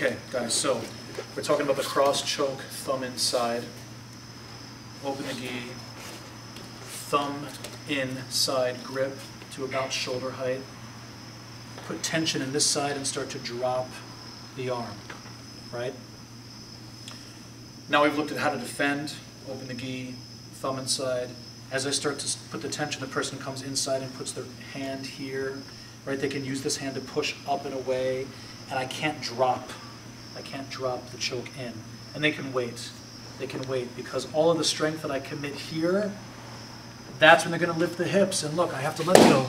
Okay, guys, so we're talking about the cross choke, thumb inside, open the gi, thumb inside grip to about shoulder height, put tension in this side and start to drop the arm, right? Now we've looked at how to defend, open the gi, thumb inside. As I start to put the tension, the person comes inside and puts their hand here, right? They can use this hand to push up and away, and I can't drop the choke in. And they can wait. They can wait because all of the strength that I commit here, that's when they're going to lift the hips. And look, I have to let go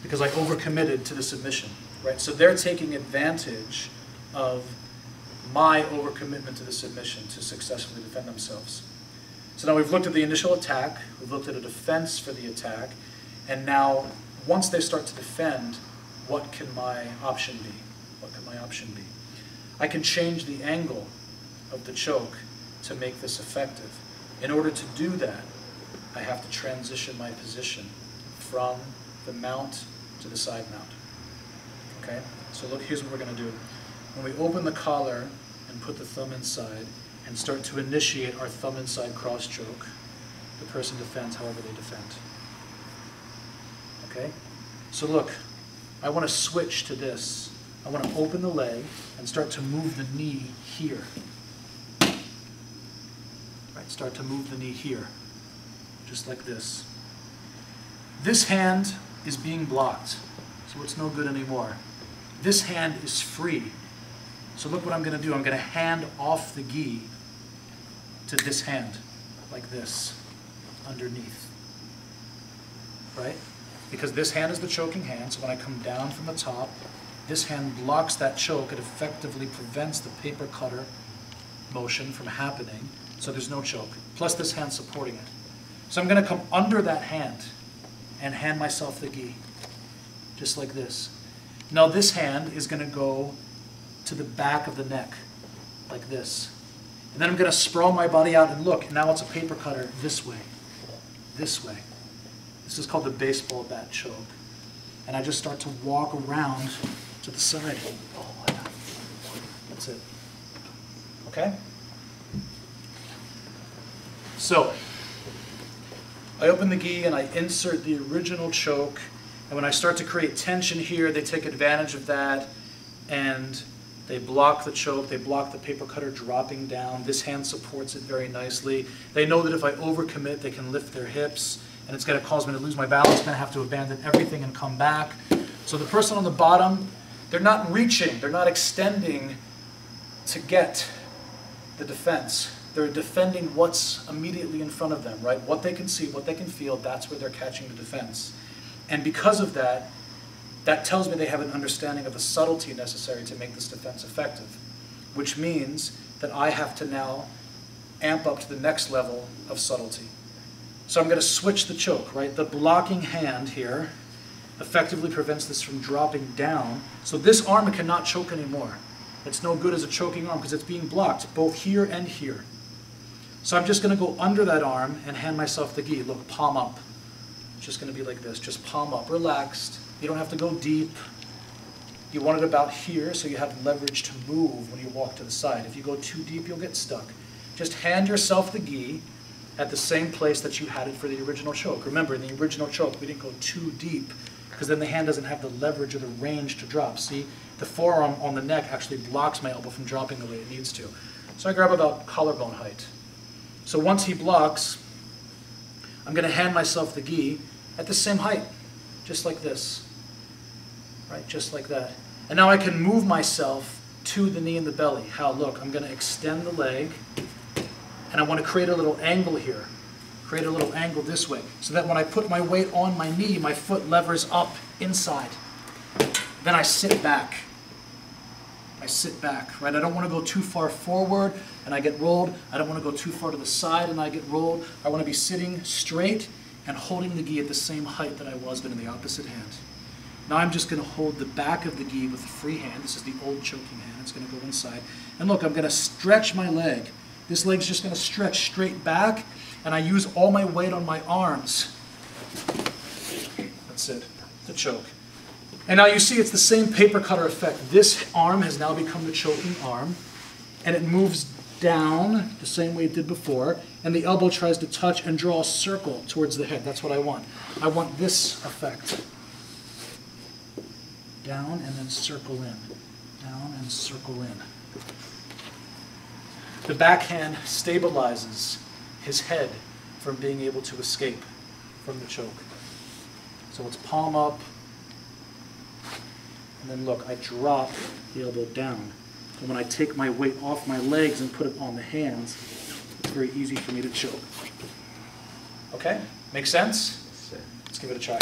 because I overcommitted to the submission, right? So they're taking advantage of my overcommitment to the submission to successfully defend themselves. So now we've looked at the initial attack, we've looked at a defense for the attack, and now once they start to defend, what can my option be? What can my option be? I can change the angle of the choke to make this effective. In order to do that, I have to transition my position from the mount to the side mount. Okay? So look, here's what we're going to do. When we open the collar and put the thumb inside and start to initiate our thumb inside cross choke, the person defends however they defend. Okay? So look, I want to switch to this. I want to open the leg and start to move the knee here. Right, start to move the knee here, just like this. This hand is being blocked, so it's no good anymore. This hand is free. So look what I'm going to do. I'm going to hand off the gi to this hand, like this, underneath. Right? Because this hand is the choking hand, so when I come down from the top, this hand blocks that choke. It effectively prevents the paper cutter motion from happening, so there's no choke. Plus this hand supporting it. So I'm going to come under that hand and hand myself the gi, just like this. Now this hand is going to go to the back of the neck, like this. And then I'm going to sprawl my body out and look, now it's a paper cutter this way, this way. This is called the baseball bat choke. And I just start to walk around to the side. Oh, that's it. Okay? So, I open the gi and I insert the original choke. And when I start to create tension here, they take advantage of that and they block the choke, they block the paper cutter dropping down. This hand supports it very nicely. They know that if I overcommit, they can lift their hips, and it's going to cause me to lose my balance. I'm going to have to abandon everything and come back. So the person on the bottom, they're not reaching, they're not extending to get the defense. They're defending what's immediately in front of them, right? What they can see, what they can feel, that's where they're catching the defense. And because of that, that tells me they have an understanding of the subtlety necessary to make this defense effective, which means that I have to now amp up to the next level of subtlety. So I'm going to switch the choke, right? The blocking hand here effectively prevents this from dropping down. So this arm cannot choke anymore. It's no good as a choking arm because it's being blocked both here and here. So I'm just going to go under that arm and hand myself the gi. Look, palm up. It's just going to be like this, just palm up, relaxed. You don't have to go deep. You want it about here so you have leverage to move when you walk to the side. If you go too deep, you'll get stuck. Just hand yourself the gi at the same place that you had it for the original choke. Remember, in the original choke, we didn't go too deep because then the hand doesn't have the leverage or the range to drop. See, the forearm on the neck actually blocks my elbow from dropping the way it needs to. So I grab about collarbone height. So once he blocks, I'm going to hand myself the gi at the same height, just like this. Right, just like that. And now I can move myself to the knee and the belly. How? Look, I'm going to extend the leg, and I want to create a little angle here. Create a little angle this way, so that when I put my weight on my knee, my foot levers up inside. Then I sit back. I sit back, right? I don't want to go too far forward and I get rolled. I don't want to go too far to the side and I get rolled. I want to be sitting straight and holding the gi at the same height that I was, but in the opposite hand. Now I'm just going to hold the back of the gi with the free hand. This is the old choking hand. It's going to go inside. And look, I'm going to stretch my leg. This leg's just going to stretch straight back, and I use all my weight on my arms. That's it, the choke. And now you see it's the same paper cutter effect. This arm has now become the choking arm, and it moves down the same way it did before, and the elbow tries to touch and draw a circle towards the head. That's what I want. I want this effect. Down and then circle in. Down and circle in. The backhand stabilizes his head from being able to escape from the choke. So it's palm up, and then look, I drop the elbow down. And when I take my weight off my legs and put it on the hands, it's very easy for me to choke. Okay? Make sense? Let's give it a try.